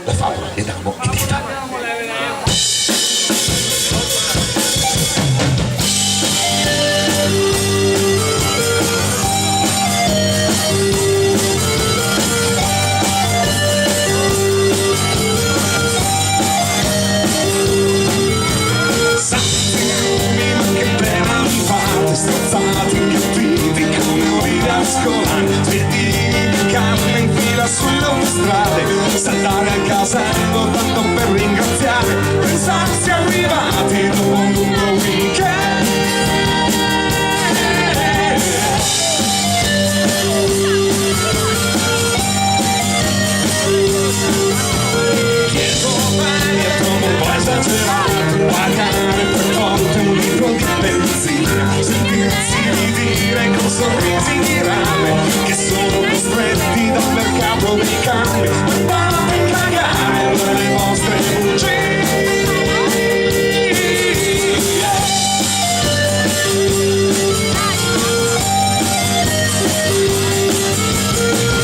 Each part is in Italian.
la favola di Adamo ed Eva. Strozzati, inghiottiti come ulivi a scolare, svettini di canne in fila sulle autostrade, saltare al casello tanto per ringraziare, pensarsi arrivati dopo un lungo weekend. Chiedo bene, trovo un po' esagerato, pagare per volte un litro di benzina, sentirsi ridire con sorrisi di rame che sono costretti dal mercato dei cambi a farmi cagare per le vostre bugie.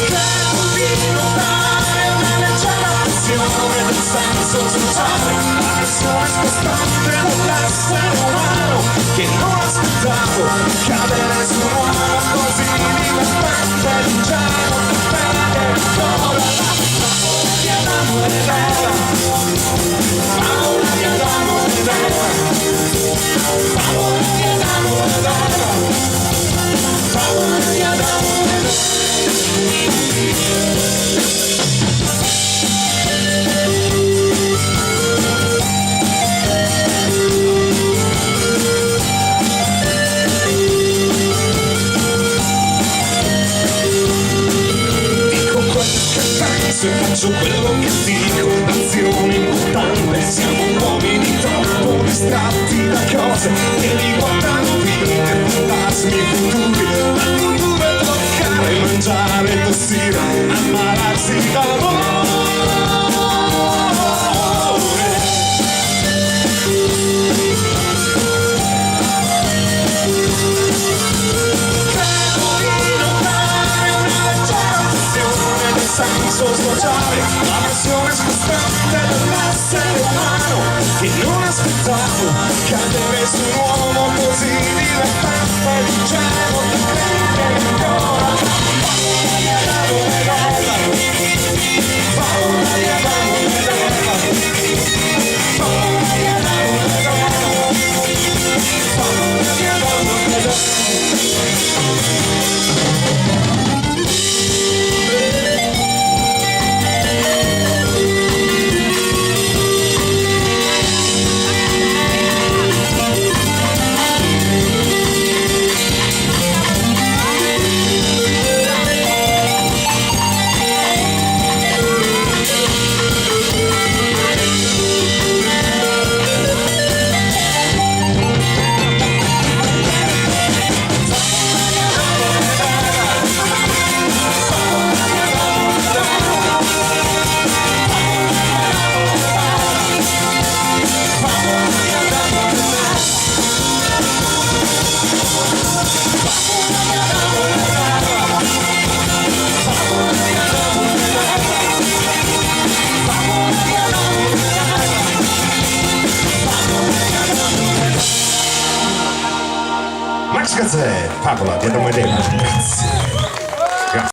Credo di notare una leggera pressione del senso sociale, la pressione scostante dell'essere umano che non aspettavo cadere su un uomo così divertente, ingenuo, bene ancora la favola di Adamo ed Eva, favola di Adamo ed Eva, favola di Adamo ed Eva, favola di Adamo ed Eva. Se faccio quello che dico, l'azione importante, siamo uomini troppo distratti da cose che riguardano vite, fantasmi futuri, dal futuro toccare, mangiare, tossire, ammalarsi d'amore. Senso sociale, la versione scostante dell'essere umano che non aspettavo cadere su un uomo così divertente, ingenuo, da credere ancora. Favola di Adamo ed Eva, favola di Adamo ed Eva, favola di Adamo ed Eva, favola di Adamo ed Eva. Max Gazzè, favola di Adamo ed Eva.